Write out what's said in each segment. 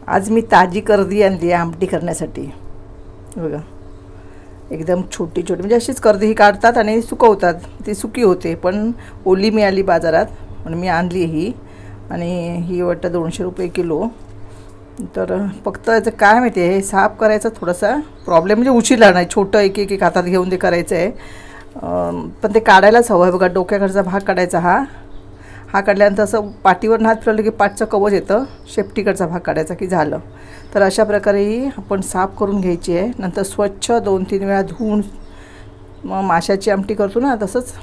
आज मी ताजी कर्दी आणली आहे आमटी करण्यासाठी। बघा एकदम छोटी छोटी म्हणजे अशीच कर्दी ही काढतात आणि सुकवतात, ती सुकी होते, पण ओली मिळाली बाजारात म्हणून मी आणली ही। आणि ही वाटतं 200 रुपये किलो। तर फक्त याचं काय माहिती आहे, हे साफ करायचा थोडासा प्रॉब्लेम, म्हणजे उशीर लागणार, छोटं एक एक हातात घेऊन ते करायचं आहे, पण ते काढायलाच हवं आहे। बघा डोक्याकडचा भाग काढायचा, हा काढल्यानंतर असं पाठीवर हात फिरवलं की पाठचं कवच येतं, शेपटीकडचा भाग काढायचा की झालं। तर अशा प्रकारे आपण साफ करून घ्यायची आहे, नंतर स्वच्छ 2-3 वेळा धुवून मग माशाची आमटी करतो ना तसंच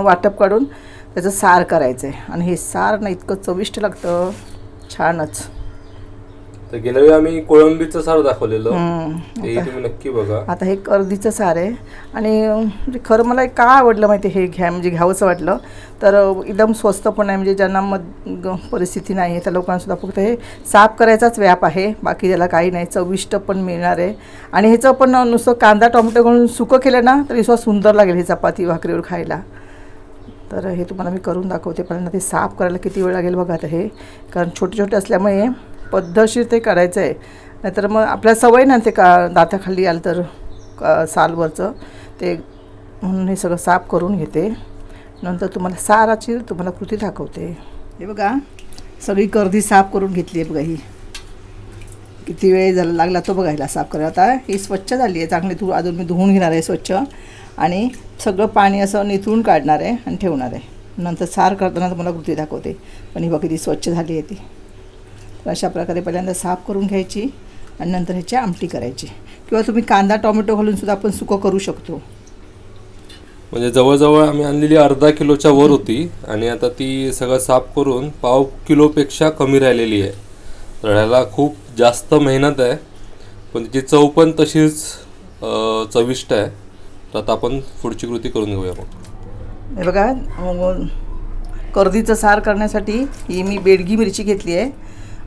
वाटप काढून त्याचं सार करायचं आहे। आणि हे सार ना इतकं चविष्ट लागतं, छानच। तर गेल्या वेळी आम्ही कोळंबीचं सार दाखवलेलं, ते तुम्ही नक्की बघा। आता हे कर्दीचं सार आहे। आणि खरं मला का आवडलं माहिती हे घ्यावंसं वाटलं, तर एकदम स्वस्त पण आहे, म्हणजे ज्यांना परिस्थिती नाही आहे त्या लोकांसुद्धा फक्त हे साफ करायचाच व्याप आहे, बाकी त्याला काही नाही, चविष्ट पण मिळणार आहे। आणि ह्याचं पण नुसतं कांदा टोमॅटो घालून सुकं केलं ना तर इतकं सुंदर लागेल हे चपाती भाकरीवर खायला। तर हे तुम्हाला मी करून दाखवते, पण ते साफ करायला किती वेळ लागेल बघा। आता हे कारण छोटे छोटे असल्यामुळे पद्धतशीर ते काढायचं आहे, नाहीतर मग आपल्याला सवय ना ते दाताखाली आलं तर सालवरचं ते, म्हणून हे सगळं साफ करून घेते। नंतर तुम्हाला साराची कृती दाखवते। हे बघा सगळी कर्दी साफ करून घेतली आहे बघा। ही किती वेळ झाला लागला तो बघा हिला साफ करायला। आता ही स्वच्छ झाली आहे चांगली, अजून मी धुवून घेणार आहे स्वच्छ, आणि सगळं पाणी असं निथळून काढणार आहे आणि ठेवणार आहे। नंतर सार करताना तुम्हाला कृती दाखवते, पण ही बघा किती स्वच्छ झाली आहे ती। तर अशा प्रकारे पहिल्यांदा साफ करून घ्यायची आणि नंतर ह्याची आमटी करायची, किंवा तुम्ही कांदा टोमॅटो घालून सुद्धा आपण सुकं करू शकतो। म्हणजे जवळजवळ आम्ही आणलेली अर्धा किलोच्या वर होती, आणि आता ती सगळं साफ करून पाव किलोपेक्षा कमी राहिलेली आहे। तर ह्याला खूप जास्त मेहनत आहे, पण तिची चव पण तशीच चविष्ट आहे। तर आता आपण पुढची कृती करून घेऊया। मग हे बघा कर्दीचं सार करण्यासाठी ही मी बेडगी मिरची घेतली आहे,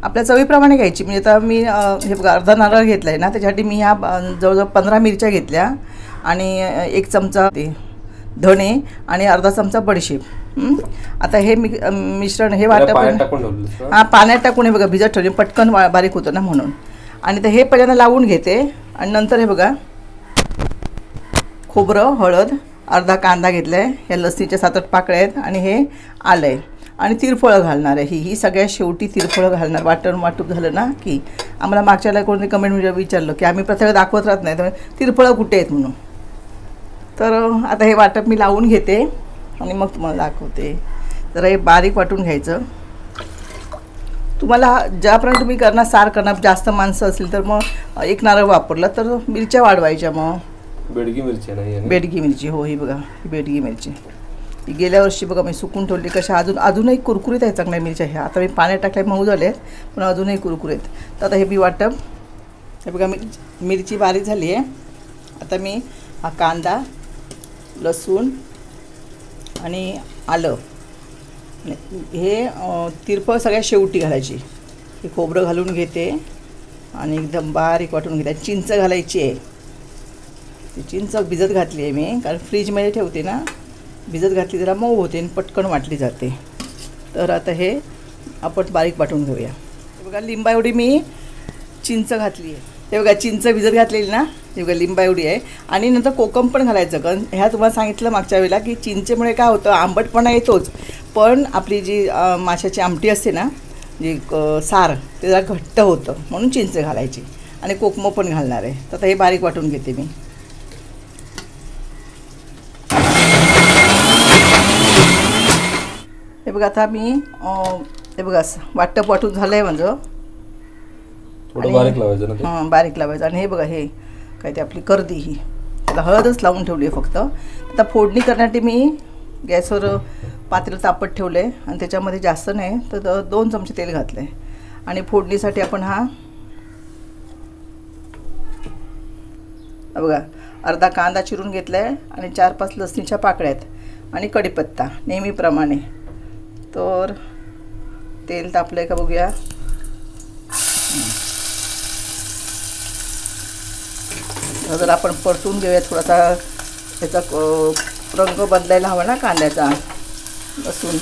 आपल्या चवीप्रमाणे घ्यायची। म्हणजे आता मी हे बघा अर्धा नारळ घेतला आहे ना, त्याच्यासाठी मी ह्या जवळजवळ 15 मिरच्या घेतल्या, आणि 1 चमचा धणे आणि अर्धा चमचा बडीशेप। आता हे मिश्रण हे वाटप पाण्यात टाकून हे बघा भिजत ठेवले, पटकन बारीक होतं ना म्हणून। आणि तर हे पहिल्यांदा लावून घेते, आणि नंतर हे बघा खोबरं, हळद, अर्धा कांदा घेतला आहे, ह्या लसणीच्या 7-8 पाकळ्या आहेत, आणि हे आलं आहे, आणि तिरफळं घालणार आहे। ही सगळ्यात शेवटी तिरफळं घालणार। वाटप झालं ना की आम्हाला मागच्याला कोणी कमेंट विचारलं की आम्ही प्रत्येक दाखवत राहत नाही, तर तिरफळं कुठे आहेत म्हणून। तर आता हे वाटप मी लावून घेते आणि मग तुम्हाला दाखवते। जरा हे बारीक वाटून घ्यायचं। तुम्हाला ज्याप्रमाणे तुम्ही करणार सार करणार, जास्त माणसं असतील तर मग 1 नारळ वापरला, तर मिरच्या वाढवायच्या। मग बेडगी मिरची नाही, बेडगी मिरची, हो ही बघा ही बेडगी मिरची, ही गेल्या वर्षी बघा मी सुकून ठेवली, कशा अजूनही कुरकुरीत आहे चांगल्या मिरच्या ह्या। आता मी पाण्यात टाकल्या मऊ झाले आहेत, पण अजूनही कुरकुरीत। तर आता हे बी वाटप, हे बघा मिरची बारीक झाली आहे। आता मी हा कांदा, लसूण आणि आलं, हे तिरफळ सगळ्यात शेवटी घालायची। हे खोबरं घालून घेते आणि एकदम बारीक वाटून घेते। चिंच घालायची आहे, ती चिंच भिजत घातली आहे मी, कारण फ्रीजमध्ये ठेवते ना, भिजत घातली जरा मऊ होते आणि पटकन वाटली जाते। तर आता हे आपण बारीक वाटून घेऊया। हे बघा लिंबा एवढी मी चिंच घातली आहे, हे बघा चिंच भिजत घातलेली ना, हे बघा लिंबा एवढी आहे। आणि नंतर कोकम पण घालायचं, कारण ह्या तुम्हाला सांगितलं मागच्या वेळेला की चिंचेमुळे काय होतं, आंबटपणा येतोच, पण आपली जी माशाची आमटी असते ना, जी सार ते जरा घट्ट होतं, म्हणून चिंच घालायची, आणि कोकम पण घालणार आहे। तर आता हे बारीक वाटून घेते मी। हे बघा आता मी हे बघा वाटप वाटून झालं आहे माझं, बारीक लावायचं ना, हां बारीक लावायचं। आणि हे बघा हे काय ते आपली कर्दी, ही त्याला हळदच लावून ठेवली आहे फक्त। आता फोडणी करण्यासाठी मी गॅसवर पातेलं तापत ठेवलं आहे, आणि त्याच्यामध्ये जास्त नाही तर 2 चमचे तेल घातलं आहे। आणि फोडणीसाठी आपण हा बघा अर्धा कांदा चिरून घेतला आहे, आणि 4-5 लसणीच्या पाकळ्या आहेत, आणि कढीपत्ता नेहमीप्रमाणे। तर तेल तापलं आहे का बघूया। जर आपण परतून घेऊया, थोडासा त्याचा रंग बदलायला हवा ना कांद्याचा, लसूण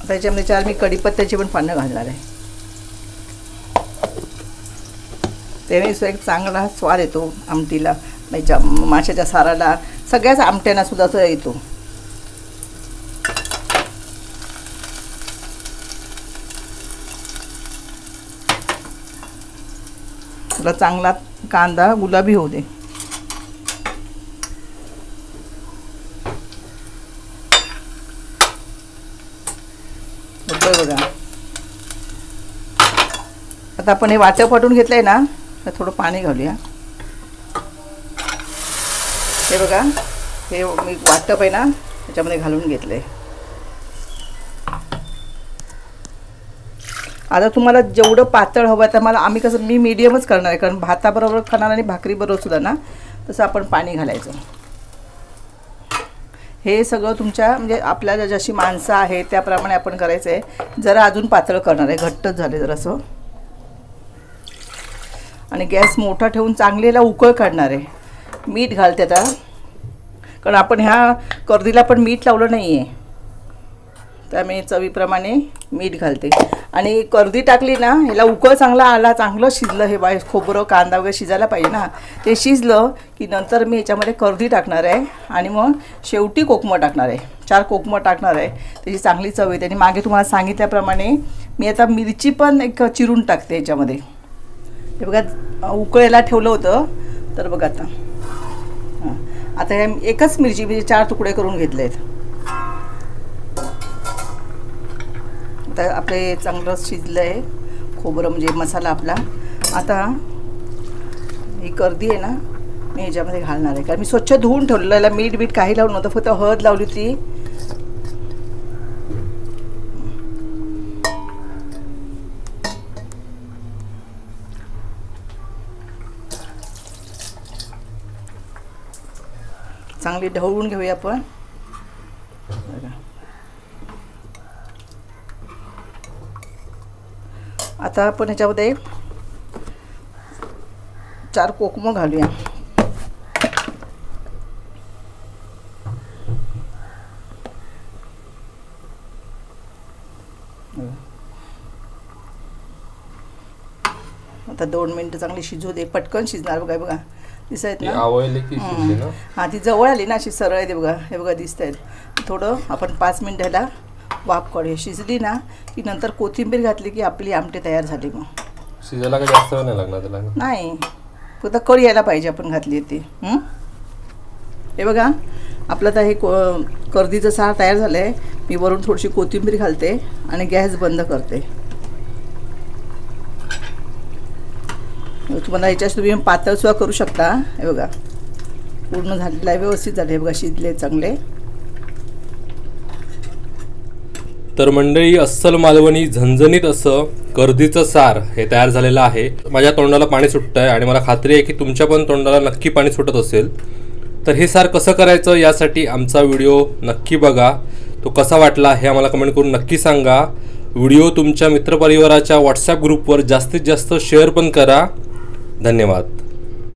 त्याच्यामध्ये 4 मी कढीपत्त्याची पण पानं घालणार आहे. त्याने एक चांगला स्वाद येतो आमटीला, माशाच्या साराला, सगळ्याच आमट्यांना सुद्धा असं येतो. थोडा चांगला कांदा गुलाबी होऊ दे. बघा आता आपण हे वाटप फाटून घेतलंय ना, तर थोडं पाणी घालूया. हे बघा, हे मी वाटप आहे ना त्याच्यामध्ये घालून घेतलंय. आता तुम्हाला जेवढं पातळ हवं आहे, तर मला आम्ही कसं मी मीडियमच करणार आहे, कारण भाताबरोबर खाणार आणि भाकरीबरोबर सुद्धा ना, तसं आपण पाणी घालायचं. हे सगळं तुमच्या म्हणजे आपल्याला जशी माणसं आहे त्याप्रमाणे आपण करायचं आहे. जरा अजून पातळ करणार आहे, घट्टच झाले जरासं. आणि गॅस मोठा ठेवून चांगलीला उकळ काढणार आहे. मीठ घालते आता, कारण आपण ह्या कर्दीला पण मीठ लावलं नाही आहे, त्यामुळे चवीप्रमाणे मीठ घालते. आणि कर्दी टाकली ना, ह्याला उकळ चांगला आला, चांगलं शिजलं, हे बाय खोबरं कांदा वगैरे शिजायला पाहिजे ना, ते शिजलं की नंतर मी याच्यामध्ये कर्दी टाकणार आहे आणि मग शेवटी कोकमं टाकणार आहे. 4 कोकमं टाकणार आहे, त्याची चांगली चव येते. आणि मागे तुम्हाला सांगितल्याप्रमाणे मी आता मिरची पण एक चिरून टाकते याच्यामध्ये. हे बघा उकळायला ठेवलं होतं, तर बघा आता हे एकच मिरची म्हणजे 4 तुकडे करून घेतले आहेत. आता आपले चांगलं शिजलं आहे खोबरं म्हणजे मसाला आपला. आता ही कर्दी आहे ना, मी ह्याच्यामध्ये घालणार आहे, कारण मी स्वच्छ धुवून ठेवलेलं. याला मीठ काही लावलं नव्हतं, फक्त हळद लावली होती. चांगली ढवळून घेऊया आपण. आता आपण ह्याच्यामध्ये 4 कोकमं घालूया. आता 2 मिनिटं चांगली शिजू दे, पटकन शिजणार. बघा बघा दिसत ना, हां ती जवळ आली ना, अशी सरळ आहे बघा. हे बघा दिसत आहेत. थोडं आपण 5 मिनिट ह्याला वाफ काढूया. शिजली ना की नंतर कोथिंबीर घातली की आपली आमटी तयार झाली. मग शिजायला काही जास्त वेळ नाही लागणार त्याला, नाही, फक्त कढी यायला पाहिजे आपण घातली ती. हे बघा आपलं तर हे कर्दीचं सार तयार झालं आहे. मी वरून थोडीशी कोथिंबीर घालते आणि गॅस बंद करते. तुम्हाला याच्यात तुम्ही पातळ सुद्धा करू शकता. हे बघा पूर्ण झालेलं आहे, व्यवस्थित झाले. हे बघा शिजले चांगले. तर मंडळी, अस्सल मालवणी झणझणीत असं कर्दीचं सार हे तयार झालेलं आहे. माझ्या तोंडाला पाणी सुटतं आहे आणि मला खात्री आहे की तुमच्या पण तोंडाला नक्की पाणी सुटत असेल. तर हे सार कसं करायचं यासाठी आमचा व्हिडिओ नक्की बघा. तो कसा वाटला हे आम्हाला कमेंट करून नक्की सांगा. व्हिडिओ तुमच्या मित्रपरिवाराच्या व्हॉट्सॲप ग्रुपवर जास्तीत जास्त शेअर पण करा. धन्यवाद.